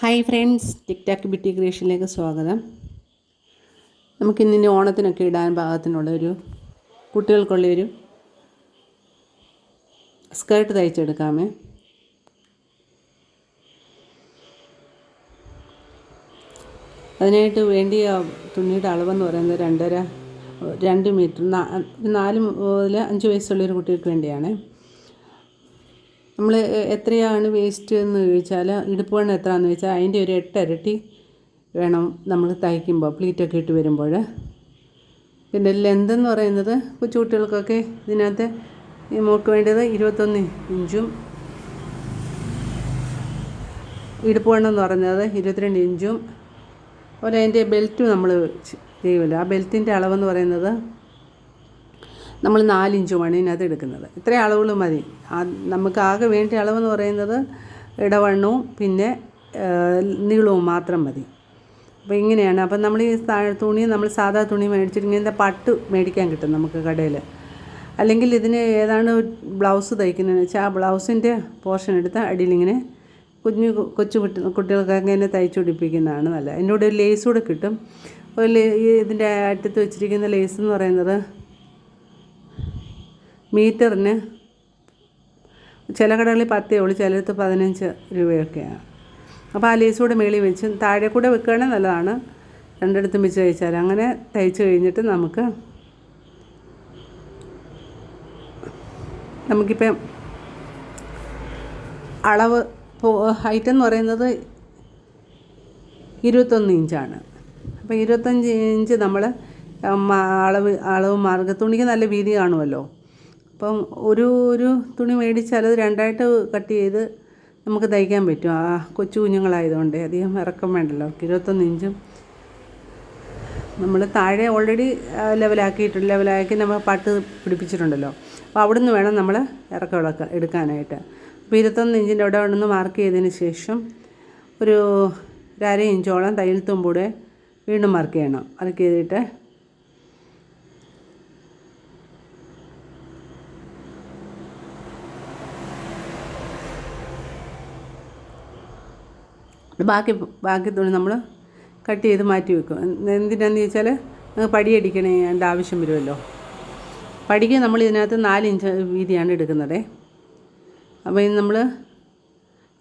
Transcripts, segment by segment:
Hi friends, ടിക് Tak beauty ക്രിയേഷനിലേക്ക് സ്വാഗതം. നമുക്കിന്നിനി ഓണത്തിനൊക്കെ ഇടാൻ പാകത്തിനുള്ളൊരു കുട്ടികൾക്കുള്ളൊരു skirt തയ്ച്ചെടുക്കാമേ. അതിനായിട്ട് വേണ്ടിയ തുണിയുടെ അളവെന്ന് പറയുന്നത് 2 മീറ്റർ 4 മുതൽ 5 വയസ്സുള്ളൊരു കുട്ടികൾക്ക് വേണ്ടിയാണ്. നമ്മൾ എത്രയാണ് വേസ്റ്റ് എന്ന് ചോദിച്ചാൽ ഇടുപ്പ് വണ്ണം എത്രയാണെന്ന് ചോദിച്ചാൽ അതിൻ്റെ ഒരു 8 ഇരട്ടി വേണം നമ്മൾ തയ്ക്കുമ്പോൾ, പ്ലീറ്റൊക്കെ ഇട്ട് വരുമ്പോൾ. പിന്നെ ലെന്തെന്ന് പറയുന്നത് കൊച്ചുകുട്ടികൾക്കൊക്കെ ഇതിനകത്ത് മോൾക്ക് വേണ്ടത് 21 ഇഞ്ചും ഇടുപ്പ് വണ്ണം എന്ന് പറഞ്ഞത് 22 ഇഞ്ചും. അതുപോലെ അതിൻ്റെ ബെൽറ്റ് നമ്മൾ ചെയ്യുമല്ലോ, ആ ബെൽറ്റിൻ്റെ അളവെന്ന് പറയുന്നത് നമ്മൾ 4 ഇഞ്ചുമാണ് ഇതിനകത്ത് എടുക്കുന്നത്. ഇത്രയും അളവുകൾ മതി. നമുക്ക് ആകെ വേണ്ട അളവെന്ന് പറയുന്നത് ഇടവണ്ണവും പിന്നെ നീളവും മാത്രം മതി. അപ്പോൾ ഇങ്ങനെയാണ്. അപ്പം നമ്മൾ ഈ തുണി നമ്മൾ സാധാ തുണി മേടിച്ചിട്ട് ഇങ്ങനത്തെ പട്ട് മേടിക്കാൻ കിട്ടും നമുക്ക് കടയിൽ. അല്ലെങ്കിൽ ഇതിന് ഏതാണ് ബ്ലൗസ് തയ്ക്കുന്നതെന്ന് വെച്ചാൽ ആ ബ്ലൗസിൻ്റെ പോർഷൻ എടുത്ത് അടിയിലിങ്ങനെ കൊച്ചു കുട്ടികൾക്കൊക്കെ ഇങ്ങനെ തയ്ച്ചു പിടിപ്പിക്കുന്നതാണ് നല്ലത്. അതിൻ്റെ കൂടെ ഒരു ലേസ് കൂടെ കിട്ടും. ഇതിൻ്റെ അറ്റത്ത് വെച്ചിരിക്കുന്ന ലേസ് എന്ന് പറയുന്നത് മീറ്ററിന് ചില കടകളിൽ 10 ഉള്ളൂ, ചിലടത്ത് 15 രൂപയൊക്കെയാണ്. അപ്പോൾ ആ ലേസ് കൂടെ മേളിൽ വെച്ച് താഴെ കൂടെ വെക്കുകയാണെങ്കിൽ നല്ലതാണ്. രണ്ടിടത്തും വെച്ച് തയ്ച്ചാൽ അങ്ങനെ തയ്ച്ച് കഴിഞ്ഞിട്ട് നമുക്കിപ്പം അളവ് ഹൈറ്റ് എന്ന് പറയുന്നത് 21 ഇഞ്ചാണ്. അപ്പോൾ 25 ഇഞ്ച് നമ്മൾ അളവ് മാർഗ്ഗ തുണിക്ക് നല്ല വീതി കാണുമല്ലോ. അപ്പം ഒരു തുണി മേടിച്ചാൽ അത് 2ആയിട്ട് കട്ട് ചെയ്ത് നമുക്ക് തയ്ക്കാൻ പറ്റും. ആ കൊച്ചു കുഞ്ഞുങ്ങളായതുകൊണ്ട് അധികം ഇറക്കം വേണ്ടല്ലോ. 21 ഇഞ്ചും നമ്മൾ താഴെ ഓൾറെഡി ലെവലാക്കി നമ്മൾ പട്ട് പിടിപ്പിച്ചിട്ടുണ്ടല്ലോ. അപ്പോൾ അവിടെ നിന്ന് വേണം നമ്മൾ ഇറക്കം എടുക്കാനായിട്ട്. അപ്പോൾ 21 ഇഞ്ചിൻ്റെ അവിടെ നിന്ന് മാർക്ക് ചെയ്തതിന് ശേഷം ഒരു 1/2 ഇഞ്ചോളം തയ്യൽ തുമ്പൂടെ വീണ്ടും മാർക്ക് ചെയ്യണം. മാർക്ക് ചെയ്തിട്ട് ബാക്കി തുണി നമ്മൾ കട്ട് ചെയ്ത് മാറ്റി വെക്കും. എന്തിനാന്ന് ചോദിച്ചാൽ പടിയടിക്കണേണ്ട ആവശ്യം വരുമല്ലോ. പടിക്ക് നമ്മൾ ഇതിനകത്ത് 4 ഇഞ്ച് വീതിയാണ് എടുക്കുന്നത്. അപ്പോൾ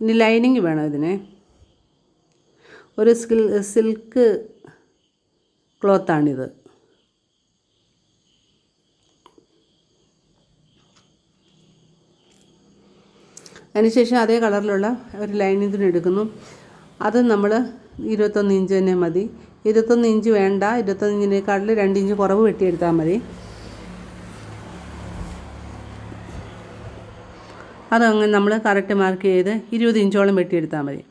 ഇനി ലൈനിങ് വേണം ഇതിന്. ഒരു സിൽക്ക് ക്ലോത്താണിത്. അതിനുശേഷം അതേ കളറിലുള്ള ഒരു ലൈനിങ് തുണി എടുക്കുന്നു. അത് നമ്മൾ 21 ഇഞ്ച് തന്നെ മതി. 21 ഇഞ്ച് വേണ്ട, 21 ഇഞ്ചിനേക്കാട്ടിൽ 2 ഇഞ്ച് കുറവ് വെട്ടിയെടുത്താൽ മതി. അതങ്ങനെ നമ്മൾ കറക്റ്റ് മാർക്ക് ചെയ്ത് 20 ഇഞ്ചോളം വെട്ടിയെടുത്താൽ മതി.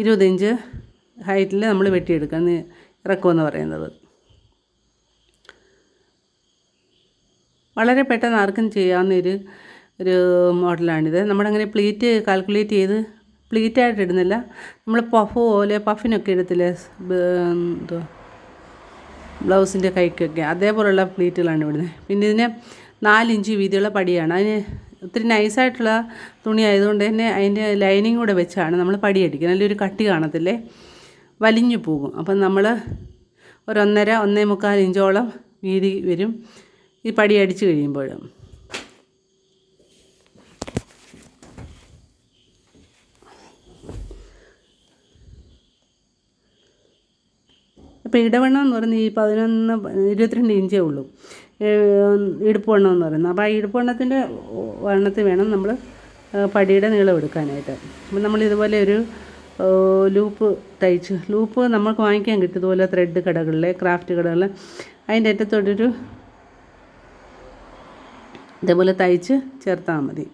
20 ഇഞ്ച് ഹൈറ്റിൽ നമ്മൾ വെട്ടിയെടുക്കുക ഇറക്കമെന്ന് പറയുന്നത്. വളരെ പെട്ടെന്ന് ആർക്കും ചെയ്യാവുന്ന ഒരു മോഡലാണിത്. നമ്മളങ്ങനെ പ്ലീറ്റ് കാൽക്കുലേറ്റ് ചെയ്ത് പ്ലീറ്റായിട്ട് ഇടുന്നില്ല. നമ്മൾ പഫിനൊക്കെ ഇടത്തില്ലേ, ബ്ലൗസിൻ്റെ കൈക്കൊക്കെ, അതേപോലുള്ള പ്ലീറ്റുകളാണ് ഇവിടുന്ന്. പിന്നെ ഇതിന് 4 ഇഞ്ച് വീതിയുള്ള പടിയാണ്. അതിന് ഒത്തിരി നൈസായിട്ടുള്ള തുണി ആയതുകൊണ്ട് തന്നെ അതിൻ്റെ ലൈനിങ് കൂടെ വെച്ചാണ് നമ്മൾ പടിയടിക്കുന്നത്. നല്ലൊരു കട്ടി കാണത്തില്ലേ, വലിഞ്ഞു പോകും. അപ്പം നമ്മൾ ഒരു 1.5-1.25 ഇഞ്ചോളം വീതി വരും ഈ പടി അടിച്ച് കഴിയുമ്പോഴും. അപ്പോൾ ഇടവണ്ണം എന്ന് പറയുന്നത് ഈ 22 ഇഞ്ചേ ഉള്ളൂ ഇടുപ്പ് വണ്ണം എന്ന് പറയുന്നത്. അപ്പോൾ ആ ഇടുപ്പ് വണ്ണത്തിൻ്റെ വണ്ണത്തിൽ വേണം നമ്മൾ പടിയുടെ നീളം എടുക്കാനായിട്ട്. അപ്പോൾ നമ്മൾ ഇതുപോലെ ഒരു ലൂപ്പ് നമുക്ക് വാങ്ങിക്കാൻ കിട്ടും. ഇതുപോലെ ത്രെഡ് കടകളിലെ ക്രാഫ്റ്റ് കടകളിൽ അതിൻ്റെ അറ്റത്തോട്ടൊരു ഇതേപോലെ തയ്ച്ച് ചേർത്താൽ മതി.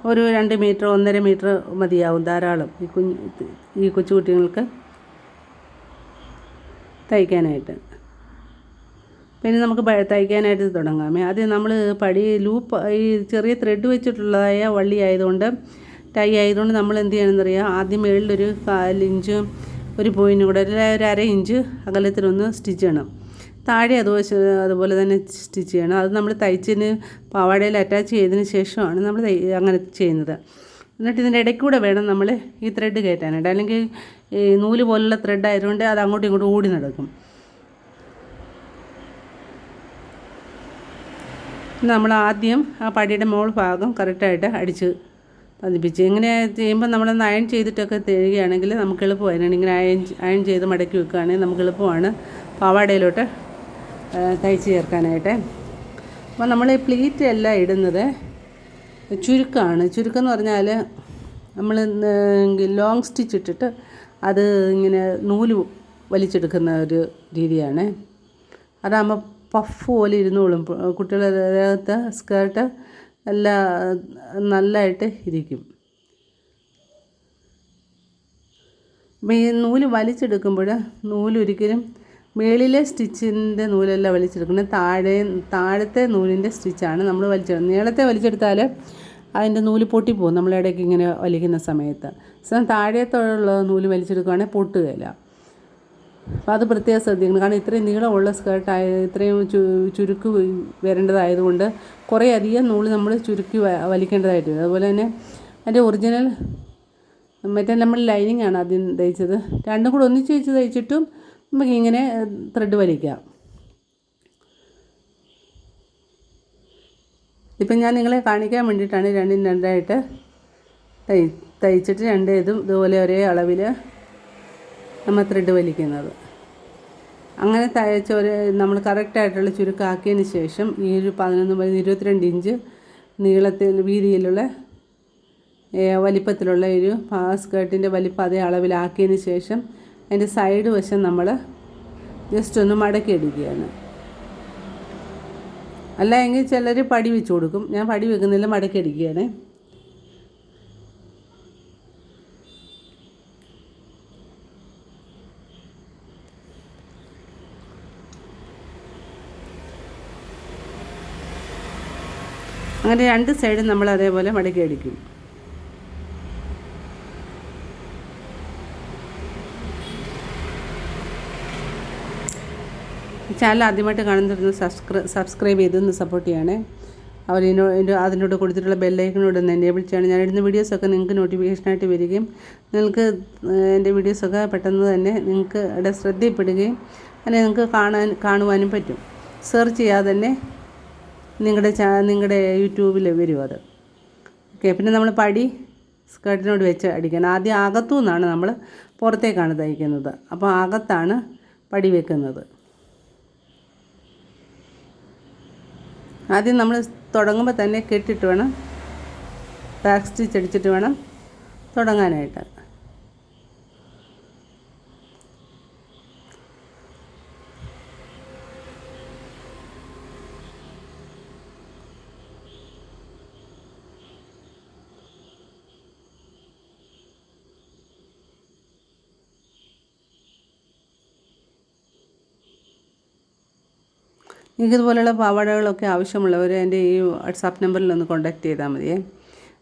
ഒരു 2 മീറ്റർ 1.5 മീറ്റർ മതിയാവും, ധാരാളം ഈ കൊച്ചു കുട്ടികൾക്ക് തയ്ക്കാനായിട്ട്. പിന്നെ നമുക്ക് തയ്ക്കാനായിട്ട് തുടങ്ങാമേ. ആദ്യം നമ്മൾ ലൂപ്പ് ഈ ചെറിയ ത്രെഡ് വെച്ചിട്ടുള്ളതായ വള്ളി ആയതുകൊണ്ട് ടൈ ആയതുകൊണ്ട് നമ്മൾ എന്ത് ചെയ്യണമെന്നറിയാം, ആദ്യം മുകളിലൊരു 1/4 ഇഞ്ച് ഒരു പോയിൻ്റ് കൂടെ 1/2 ഇഞ്ച് അകലത്തിലൊന്ന് സ്റ്റിച്ച് ചെയ്യണം. താഴെ അതുപോലെ തന്നെ സ്റ്റിച്ച് ചെയ്യണം. അത് നമ്മൾ തയ്ച്ചതിന് പാവാടയിൽ അറ്റാച്ച് ചെയ്തതിന് ശേഷമാണ് നമ്മൾ അങ്ങനെ ചെയ്യുന്നത്. എന്നിട്ട് ഇതിൻ്റെ ഇടയ്ക്കൂടെ വേണം നമ്മൾ ഈ ത്രെഡ് കയറ്റാനായിട്ട്, അല്ലെങ്കിൽ ഈ നൂല് പോലുള്ള ത്രെഡ് ആയതുകൊണ്ട് അത് അങ്ങോട്ടും ഇങ്ങോട്ടും ഓടി നടക്കും. നമ്മൾ ആദ്യം ആ പടിയുടെ മുകൾ ഭാഗം കറക്റ്റായിട്ട് അടിച്ച് പതിപ്പിച്ച് ഇങ്ങനെ ചെയ്യുമ്പോൾ നമ്മളൊന്ന് അയൺ ചെയ്തിട്ടൊക്കെ തരികയാണെങ്കിൽ നമുക്ക് എളുപ്പമായിരുന്നു. ഇങ്ങനെ അയൺ ചെയ്ത് മടക്കി വെക്കുകയാണെങ്കിൽ നമുക്ക് എളുപ്പമാണ് പാവാടയിലോട്ട് തയ്ച്ച് ചേർക്കാനായിട്ട്. അപ്പോൾ നമ്മൾ ഈ പ്ലീറ്റ് എല്ലാം ഇടുന്നത് ചുരുക്കമാണ്. ചുരുക്കം എന്ന് പറഞ്ഞാൽ നമ്മൾ ലോങ് സ്റ്റിച്ച് ഇട്ടിട്ട് അത് ഇങ്ങനെ നൂല് വലിച്ചെടുക്കുന്ന ഒരു രീതിയാണ്. അതാകുമ്പോൾ പഫ് പോലെ ഇരുന്നോളും. കുട്ടികളുടെ ദേഹത്ത് സ്കേർട്ട് എല്ലാം നല്ലതായിട്ട് ഇരിക്കും. അപ്പം ഈ നൂല് വലിച്ചെടുക്കുമ്പോൾ നൂലൊരിക്കലും മേളിലെ സ്റ്റിച്ചിൻ്റെ നൂലല്ല വലിച്ചെടുക്കുന്നത്, താഴത്തെ നൂലിൻ്റെ സ്റ്റിച്ചാണ് നമ്മൾ വലിച്ചെടുക്കുന്നത്. നീളത്തെ വലിച്ചെടുത്താൽ അതിൻ്റെ നൂല് പൊട്ടിപ്പോകും നമ്മളിടയ്ക്ക് ഇങ്ങനെ വലിക്കുന്ന സമയത്ത്. താഴത്തുള്ള നൂല് വലിച്ചെടുക്കുകയാണെങ്കിൽ പൊട്ടുകയില്ല. അപ്പോൾ അത് പ്രത്യേകം ശ്രദ്ധിക്കണം. കാരണം ഇത്രയും നീളമുള്ള സ്കേർട്ടായ ഇത്രയും ചുരുക്ക് വരേണ്ടതായതുകൊണ്ട് കുറേ അധികം നൂല് നമ്മൾ ചുരുക്കി വലിക്കേണ്ടതായിട്ട് വരും. അതുപോലെ തന്നെ അതിൻ്റെ ഒറിജിനൽ മറ്റേ നമ്മൾ ലൈനിങ് ആണ് ആദ്യം തയ്ച്ചത്. രണ്ടും കൂടെ ഒന്നിച്ച് വെച്ച് തയ്ച്ചിട്ടും നമുക്ക് ഇങ്ങനെ ത്രെഡ് വലിക്കാം. ഇപ്പം ഞാൻ നിങ്ങളെ കാണിക്കാൻ വേണ്ടിയിട്ടാണ് രണ്ടും രണ്ടായിട്ട് തയ്ച്ചിട്ട് രണ്ടേതും ഇതുപോലെ ഒരേ അളവിൽ നമ്മൾ ത്രെഡ് വലിക്കുന്നത്. അങ്ങനെ തയ്ച്ച നമ്മൾ കറക്റ്റായിട്ടുള്ള ചുരുക്കാക്കിയതിന് ശേഷം ഈ ഒരു 22 ഇഞ്ച് നീളത്തിൽ വീതിയിലുള്ള വലിപ്പത്തിലുള്ള ഒരു സ്കേർട്ടിൻ്റെ വലിപ്പം അതേ അളവിലാക്കിയതിന് ശേഷം അതിൻ്റെ സൈഡ് വശം നമ്മൾ ജസ്റ്റ് ഒന്ന് മടക്കി അടിക്കുകയാണ്. അല്ല എങ്കിൽ ചിലർ പടി വെച്ച് കൊടുക്കും. ഞാൻ പടി വെക്കുന്നില്ല, മടക്കി അടിക്കുകയാണ്. അങ്ങനെ രണ്ട് സൈഡും നമ്മൾ അതേപോലെ മടക്കി അടിക്കും. ചാനൽ ആദ്യമായിട്ട് കാണുന്നവരൊന്ന് സബ്സ്ക്രൈബ് ചെയ്തൊന്ന് സപ്പോർട്ട് ചെയ്യണേ. അതിനോട് കൊടുത്തിട്ടുള്ള ബെല്ലൈക്കനോട് ഒന്ന് എനേബിൾ ചെയ്യണം. ഞാനിടുന്ന വീഡിയോസൊക്കെ നിങ്ങൾക്ക് നോട്ടിഫിക്കേഷനായിട്ട് വരികയും നിങ്ങൾക്ക് എൻ്റെ വീഡിയോസൊക്കെ പെട്ടെന്ന് തന്നെ നിങ്ങൾക്ക് ഇവിടെ ശ്രദ്ധയിൽപ്പെടുകയും അങ്ങനെ നിങ്ങൾക്ക് കാണുവാനും പറ്റും. സെർച്ച് ചെയ്യാതെ തന്നെ നിങ്ങളുടെ യൂട്യൂബിൽ വരും അത്. ഓക്കെ. പിന്നെ നമ്മൾ പടി സ്കേർട്ടിനോട് വെച്ച് അടിക്കണം. ആദ്യം അകത്തു നിന്നാണ് നമ്മൾ പുറത്തേക്കാണ് തയ്ക്കുന്നത്. അപ്പോൾ അകത്താണ് പടി വെക്കുന്നത്. ആദ്യം നമ്മൾ തുടങ്ങുമ്പോൾ തന്നെ കെട്ടിട്ട് വേണം, ബാക്ക് സ്റ്റിച്ച് അടിച്ചിട്ട് വേണം തുടങ്ങാനായിട്ട്. എനിക്കിതുപോലെയുള്ള പാവാടകളൊക്കെ ആവശ്യമുള്ളവർ എൻ്റെ ഈ വാട്സാപ്പ് നമ്പറിൽ ഒന്ന് കോൺടാക്റ്റ് ചെയ്താൽ മതിയേ.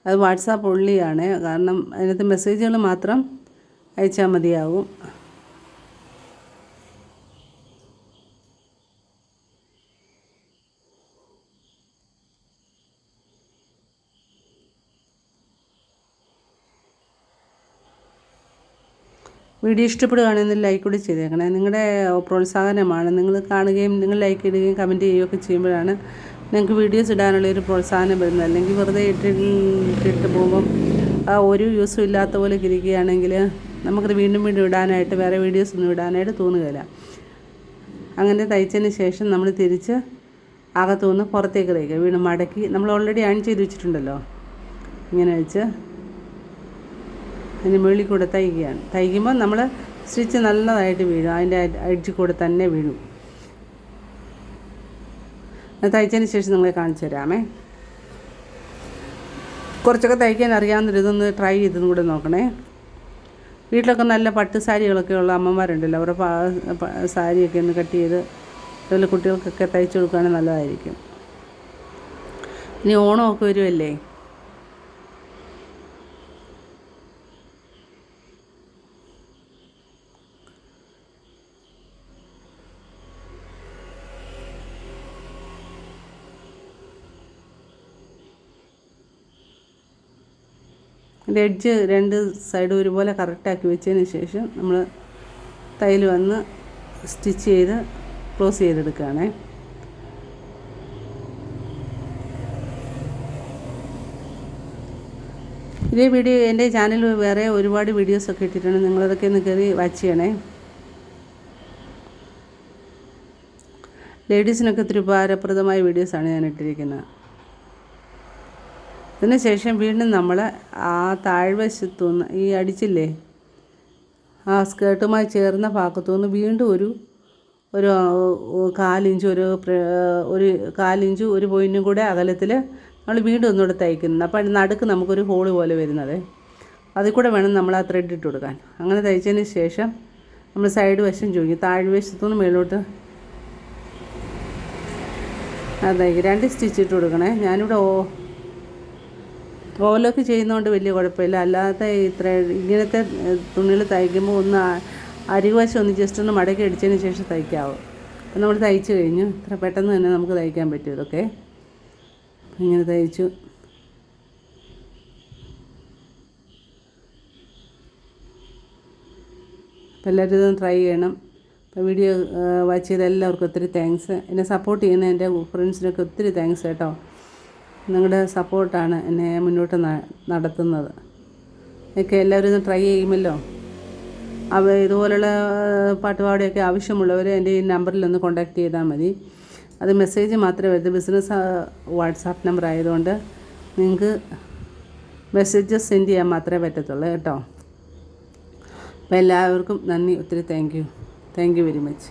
അത് വാട്സാപ്പ് ഉള്ളിയാണ്, കാരണം അതിനകത്ത് മെസ്സേജുകൾ മാത്രം അയച്ചാൽ മതിയാവും. വീഡിയോ ഇഷ്ടപ്പെടുകയാണെങ്കിൽ ലൈക്ക് കൂടി ചെയ്തേക്കണേ. നിങ്ങളുടെ പ്രോത്സാഹനമാണ്. നിങ്ങൾ കാണുകയും നിങ്ങൾ ലൈക്ക് ഇടുകയും കമൻറ്റ് ചെയ്യുകയൊക്കെ ചെയ്യുമ്പോഴാണ് നിങ്ങൾക്ക് വീഡിയോസ് ഇടാനുള്ളൊരു പ്രോത്സാഹനം വരുന്നത്. അല്ലെങ്കിൽ വെറുതെ ഇട്ടിട്ട് പോകുമ്പം ഒരു യൂസും ഇല്ലാത്ത പോലെ ഇരിക്കുകയാണെങ്കിൽ നമുക്കത് വീണ്ടും ഇടാനായിട്ട് വേറെ വീഡിയോസൊന്നും ഇടാനായിട്ട് തോന്നുകയില്ല. അങ്ങനെ തയ്ച്ചതിന് ശേഷം നമ്മൾ തിരിച്ച് അകത്തുനിന്ന് പുറത്തേക്ക് തയ്ക്കുക. വീണ്ടും മടക്കി നമ്മൾ ഓൾറെഡി അയൺ ചെയ്ത് വെച്ചിട്ടുണ്ടല്ലോ, ഇങ്ങനെ വെച്ച് അതിന് മുകളിൽ കൂടെ തയ്ക്കുകയാണ്. തയ്ക്കുമ്പോൾ നമ്മൾ സ്റ്റിച്ച് നല്ലതായിട്ട് വീഴും, അതിൻ്റെ അടിച്ച് കൂടെ തന്നെ വീഴും. തയ്ച്ചതിന് ശേഷം നിങ്ങളെ കാണിച്ചു തരാമേ. കുറച്ചൊക്കെ തയ്ക്കാൻ അറിയാവുന്നൊരിതൊന്ന് ട്രൈ ചെയ്തതും കൂടെ നോക്കണേ. വീട്ടിലൊക്കെ നല്ല പട്ട് സാരികളൊക്കെ ഉള്ള അമ്മമാരുണ്ടല്ലോ, അവരുടെ സാരിയൊക്കെ ഒന്ന് കട്ട് ചെയ്ത് അതുപോലെ കുട്ടികൾക്കൊക്കെ തയ്ച്ചു കൊടുക്കുകയാണെങ്കിൽ നല്ലതായിരിക്കും. ഇനി ഓണമൊക്കെ വരുമല്ലേ, അതിൻ്റെ എഡ്ജ് രണ്ട് സൈഡും ഒരുപോലെ കറക്റ്റാക്കി വെച്ചതിന് ശേഷം നമ്മൾ തയ്യൽ വന്ന് സ്റ്റിച്ച് ചെയ്ത് ക്ലോസ് ചെയ്തെടുക്കുകയാണേ. ഇതേ വീഡിയോ എൻ്റെ ചാനലിൽ വേറെ ഒരുപാട് വീഡിയോസൊക്കെ ഇട്ടിട്ടുണ്ട്, നിങ്ങളതൊക്കെ ഒന്ന് കയറി വാച്ച് ചെയ്യണേ. ലേഡീസിനൊക്കെ ഒത്തിരി ഉപകാരപ്രദമായ വീഡിയോസാണ് ഞാൻ ഇട്ടിരിക്കുന്നത്. അതിന് ശേഷം വീണ്ടും നമ്മൾ ആ താഴ്വശത്തുനിന്ന് ഈ അടിച്ചില്ലേ ആ സ്കേർട്ടുമായി ചേർന്ന ഭാഗത്തുനിന്ന് വീണ്ടും ഒരു 1/4 ഇഞ്ച് ഒരു 1/4 ഇഞ്ച് ഒരു പോയിൻറ്റും കൂടെ അകലത്തിൽ നമ്മൾ വീണ്ടും ഒന്നുകൂടെ തയ്ക്കുന്നത്. അപ്പോൾ നടുക്ക് നമുക്കൊരു ഹോള് പോലെ വരുന്നത്, അതിൽ കൂടെ വേണം നമ്മൾ ആ ത്രെഡ് ഇട്ട് കൊടുക്കാൻ. അങ്ങനെ തയ്ച്ചതിന് ശേഷം നമ്മൾ സൈഡ് വശം ചോദിക്കും, താഴ്വശത്തുനിന്ന് മേലോട്ട് അതായത് 2 സ്റ്റിച്ച് ഇട്ട് കൊടുക്കണേ. ഞാനിവിടെ ഓവലോക്ക് ചെയ്യുന്നതുകൊണ്ട് വലിയ കുഴപ്പമില്ല. അല്ലാതെ ഇങ്ങനത്തെ തുണികൾ തയ്ക്കുമ്പോൾ ഒന്ന് അരികുവശം ഒന്ന് ജസ്റ്റ് ഒന്ന് മടക്കി അടിച്ചതിന് ശേഷം തയ്ക്കാവും. അപ്പോൾ നമ്മൾ തയ്ച്ച് കഴിഞ്ഞു. ഇത്ര പെട്ടെന്ന് തന്നെ നമുക്ക് തയ്ക്കാൻ പറ്റും. ഇതൊക്കെ ഇങ്ങനെ തയ്ച്ചു. അപ്പോൾ എല്ലാവരും ഇതൊന്ന് ട്രൈ ചെയ്യണം. അപ്പോൾ വീഡിയോ വാച്ച് ചെയ്ത എല്ലാവർക്കും ഒത്തിരി താങ്ക്സ്. എന്നെ സപ്പോർട്ട് ചെയ്യുന്ന എൻ്റെ ഫ്രണ്ട്സിനൊക്കെ ഒത്തിരി താങ്ക്സ് കേട്ടോ. നിങ്ങളുടെ സപ്പോർട്ടാണ് എന്നെ മുന്നോട്ട് നടത്തുന്നത്. ഒക്കെ എല്ലാവരും ഒന്ന് ട്രൈ ചെയ്യുമല്ലോ. ഇതുപോലുള്ള പാട്ടുപാടിയൊക്കെ ആവശ്യമുള്ളവർ എൻ്റെ ഈ നമ്പറിലൊന്ന് കോൺടാക്റ്റ് ചെയ്താൽ മതി. അത് മെസ്സേജ് മാത്രമേ വരുന്നത്, ബിസിനസ് വാട്സാപ്പ് നമ്പർ ആയതുകൊണ്ട് നിങ്ങൾക്ക് മെസ്സേജസ് സെൻഡ് ചെയ്യാൻ മാത്രമേ പറ്റത്തുള്ളൂ കേട്ടോ. അപ്പോൾ എല്ലാവർക്കും നന്ദി, ഒത്തിരി താങ്ക് യു വെരി മച്ച്.